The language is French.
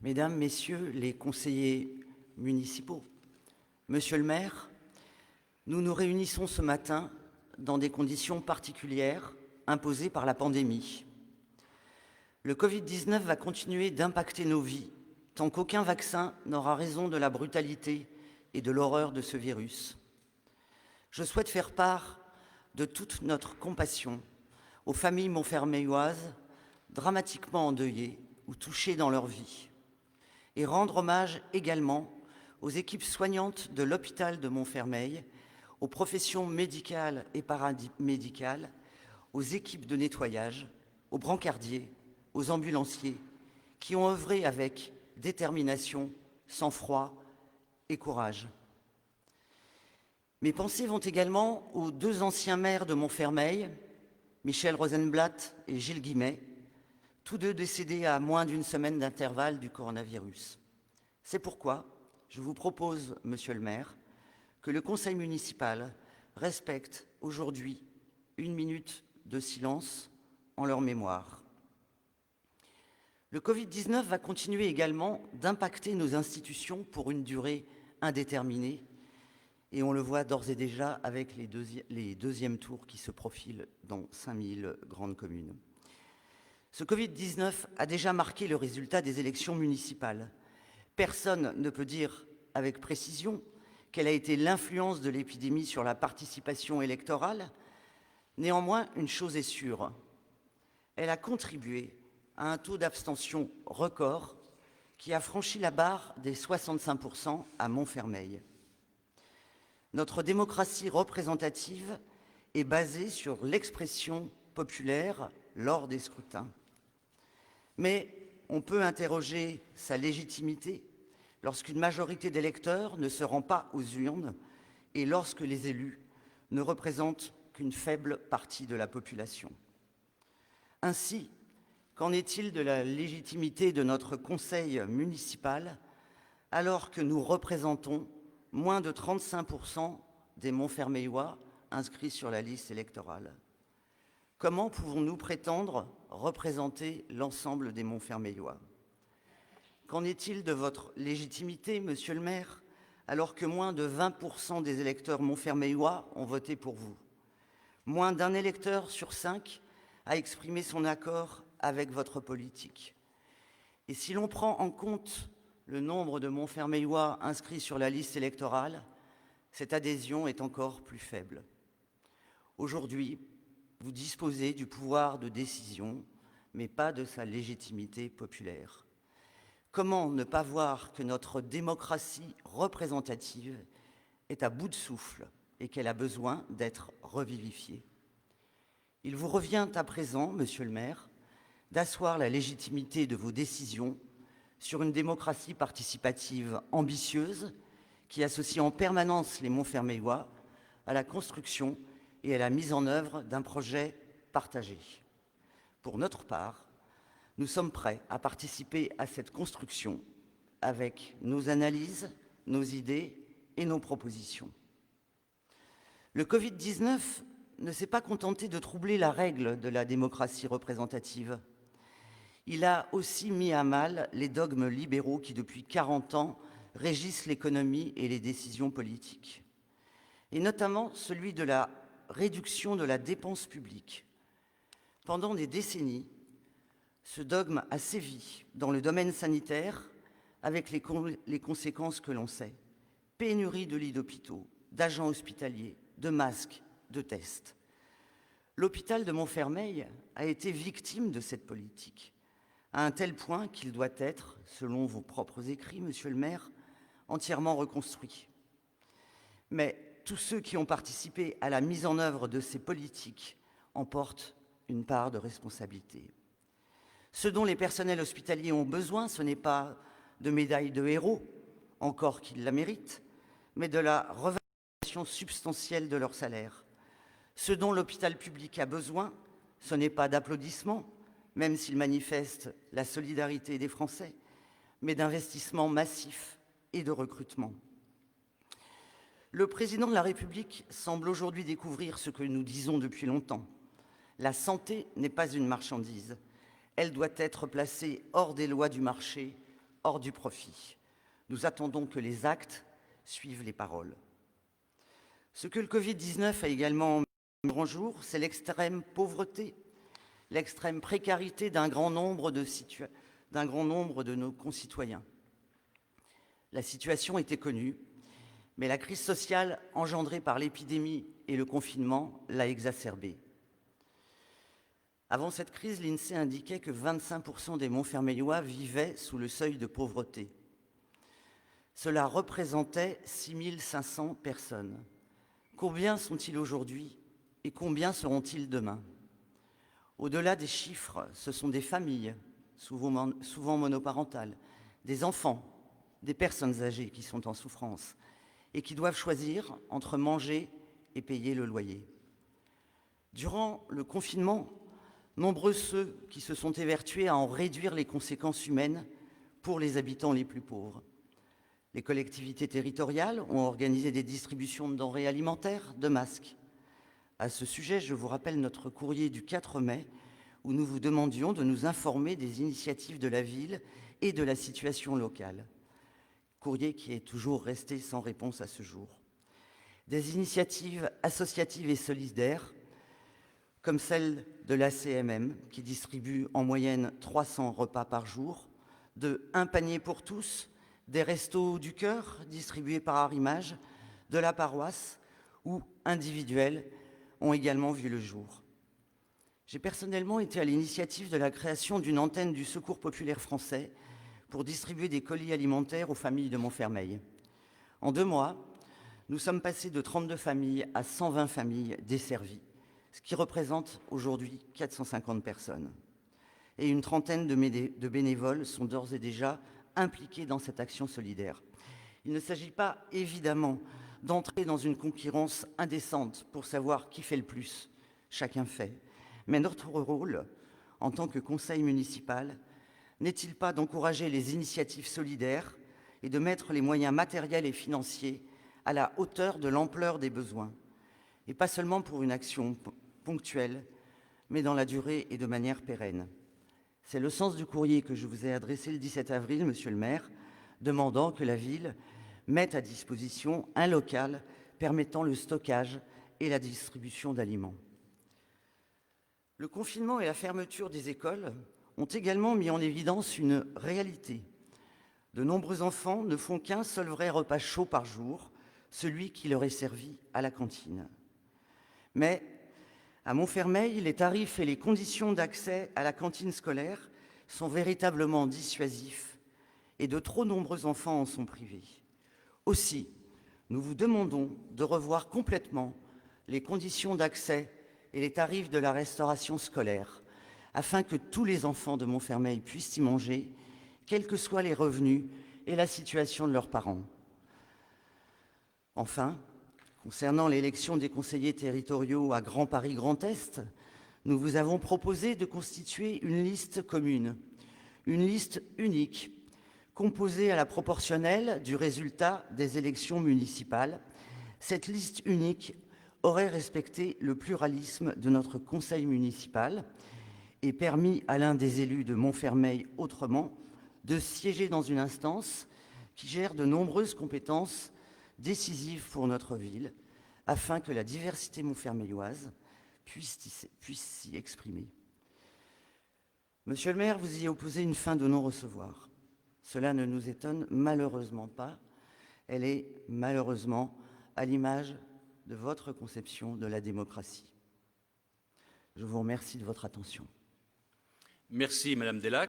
Mesdames, Messieurs les conseillers municipaux, Monsieur le maire, nous nous réunissons ce matin dans des conditions particulières imposées par la pandémie. Le Covid-19 va continuer d'impacter nos vies tant qu'aucun vaccin n'aura raison de la brutalité et de l'horreur de ce virus. Je souhaite faire part de toute notre compassion aux familles montfermeilloises dramatiquement endeuillées ou touchées dans leur vie, et rendre hommage également aux équipes soignantes de l'hôpital de Montfermeil, aux professions médicales et paramédicales, aux équipes de nettoyage, aux brancardiers, aux ambulanciers, qui ont œuvré avec détermination, sang-froid et courage. Mes pensées vont également aux deux anciens maires de Montfermeil, Michel Rosenblatt et Gilles Guimet, tous deux décédés à moins d'une semaine d'intervalle du coronavirus. C'est pourquoi je vous propose, Monsieur le maire, que le conseil municipal respecte aujourd'hui 1 minute de silence en leur mémoire. Le Covid-19 va continuer également d'impacter nos institutions pour une durée indéterminée, et on le voit d'ores et déjà avec les deuxièmes tours qui se profilent dans 5000 grandes communes. Ce Covid-19 a déjà marqué le résultat des élections municipales. Personne ne peut dire avec précision quelle a été l'influence de l'épidémie sur la participation électorale. Néanmoins, une chose est sûre, elle a contribué à un taux d'abstention record qui a franchi la barre des 65% à Montfermeil. Notre démocratie représentative est basée sur l'expression populaire lors des scrutins. Mais on peut interroger sa légitimité lorsqu'une majorité d'électeurs ne se rend pas aux urnes et lorsque les élus ne représentent qu'une faible partie de la population. Ainsi, qu'en est-il de la légitimité de notre conseil municipal alors que nous représentons moins de 35% des Montfermeillois inscrits sur la liste électorale? Comment pouvons-nous prétendre représenter l'ensemble des Montfermeillois? Qu'en est-il de votre légitimité, monsieur le maire, alors que moins de 20% des électeurs montfermeillois ont voté pour vous? Moins d'un électeur sur 5 a exprimé son accord avec votre politique. Et si l'on prend en compte le nombre de Montfermeillois inscrits sur la liste électorale, cette adhésion est encore plus faible. Aujourd'hui, vous disposez du pouvoir de décision, mais pas de sa légitimité populaire. Comment ne pas voir que notre démocratie représentative est à bout de souffle et qu'elle a besoin d'être revivifiée? Il vous revient à présent, monsieur le maire, d'asseoir la légitimité de vos décisions sur une démocratie participative ambitieuse qui associe en permanence les Montfermeillois à la construction et à la mise en œuvre d'un projet partagé. Pour notre part, nous sommes prêts à participer à cette construction avec nos analyses, nos idées et nos propositions. Le Covid-19 ne s'est pas contenté de troubler la règle de la démocratie représentative. Il a aussi mis à mal les dogmes libéraux qui, depuis 40 ans, régissent l'économie et les décisions politiques, et notamment celui de la réduction de la dépense publique. Pendant des décennies, ce dogme a sévi dans le domaine sanitaire avec les conséquences que l'on sait. Pénurie de lits d'hôpitaux, d'agents hospitaliers, de masques, de tests. L'hôpital de Montfermeil a été victime de cette politique, à un tel point qu'il doit être, selon vos propres écrits, monsieur le maire, entièrement reconstruit. Mais tous ceux qui ont participé à la mise en œuvre de ces politiques en portent une part de responsabilité. Ce dont les personnels hospitaliers ont besoin, ce n'est pas de médailles de héros, encore qu'ils la méritent, mais de la revalorisation substantielle de leur salaire. Ce dont l'hôpital public a besoin, ce n'est pas d'applaudissements, même s'ils manifestent la solidarité des Français, mais d'investissements massifs et de recrutement. Le président de la République semble aujourd'hui découvrir ce que nous disons depuis longtemps. La santé n'est pas une marchandise. Elle doit être placée hors des lois du marché hors du profit. Nous attendons que les actes suivent les paroles. Ce que le Covid-19 a également mis en jour, c'est l'extrême pauvreté, l'extrême précarité d'un grand nombre de nos concitoyens. La situation était connue, mais la crise sociale engendrée par l'épidémie et le confinement l'a exacerbée. Avant cette crise, l'INSEE indiquait que 25% des Montfermeillois vivaient sous le seuil de pauvreté. Cela représentait 6 500 personnes. Combien sont-ils aujourd'hui et combien seront-ils demain? Au-delà des chiffres, ce sont des familles, souvent monoparentales, des enfants, des personnes âgées qui sont en souffrance et qui doivent choisir entre manger et payer le loyer. Durant le confinement, nombreux ceux qui se sont évertués à en réduire les conséquences humaines pour les habitants les plus pauvres. Les collectivités territoriales ont organisé des distributions de denrées alimentaires, de masques. À ce sujet, je vous rappelle notre courrier du 4 mai où nous vous demandions de nous informer des initiatives de la ville et de la situation locale. Courrier qui est toujours resté sans réponse à ce jour. Des initiatives associatives et solidaires, comme celle de l'ACMM, qui distribue en moyenne 300 repas par jour, de Un panier pour tous, des Restos du Cœur distribués par Arrimage, de la paroisse ou individuels ont également vu le jour. J'ai personnellement été à l'initiative de la création d'une antenne du Secours populaire français pour distribuer des colis alimentaires aux familles de Montfermeil. En 2 mois, nous sommes passés de 32 familles à 120 familles desservies, ce qui représente aujourd'hui 450 personnes. Et une trentaine de bénévoles sont d'ores et déjà impliqués dans cette action solidaire. Il ne s'agit pas évidemment d'entrer dans une concurrence indécente pour savoir qui fait le plus. Chacun fait. Mais notre rôle, en tant que conseil municipal, n'est-il pas d'encourager les initiatives solidaires et de mettre les moyens matériels et financiers à la hauteur de l'ampleur des besoins, et pas seulement pour une action ponctuelle, mais dans la durée et de manière pérenne. C'est le sens du courrier que je vous ai adressé le 17 avril, monsieur le maire, demandant que la ville mette à disposition un local permettant le stockage et la distribution d'aliments. Le confinement et la fermeture des écoles ont également mis en évidence une réalité. De nombreux enfants ne font qu'un seul vrai repas chaud par jour, celui qui leur est servi à la cantine. Mais à Montfermeil, les tarifs et les conditions d'accès à la cantine scolaire sont véritablement dissuasifs et de trop nombreux enfants en sont privés. Aussi, nous vous demandons de revoir complètement les conditions d'accès et les tarifs de la restauration scolaire afin que tous les enfants de Montfermeil puissent y manger, quels que soient les revenus et la situation de leurs parents. Enfin, concernant l'élection des conseillers territoriaux à Grand Paris Grand Est, nous vous avons proposé de constituer une liste commune, une liste unique, composée à la proportionnelle du résultat des élections municipales. Cette liste unique aurait respecté le pluralisme de notre conseil municipal et permis à l'un des élus de Montfermeil autrement de siéger dans une instance qui gère de nombreuses compétences décisives pour notre ville, afin que la diversité montfermeilloise puisse s'y exprimer. Monsieur le maire, vous y opposez une fin de non-recevoir. Cela ne nous étonne malheureusement pas. Elle est malheureusement à l'image de votre conception de la démocratie. Je vous remercie de votre attention. Merci, Madame Delac.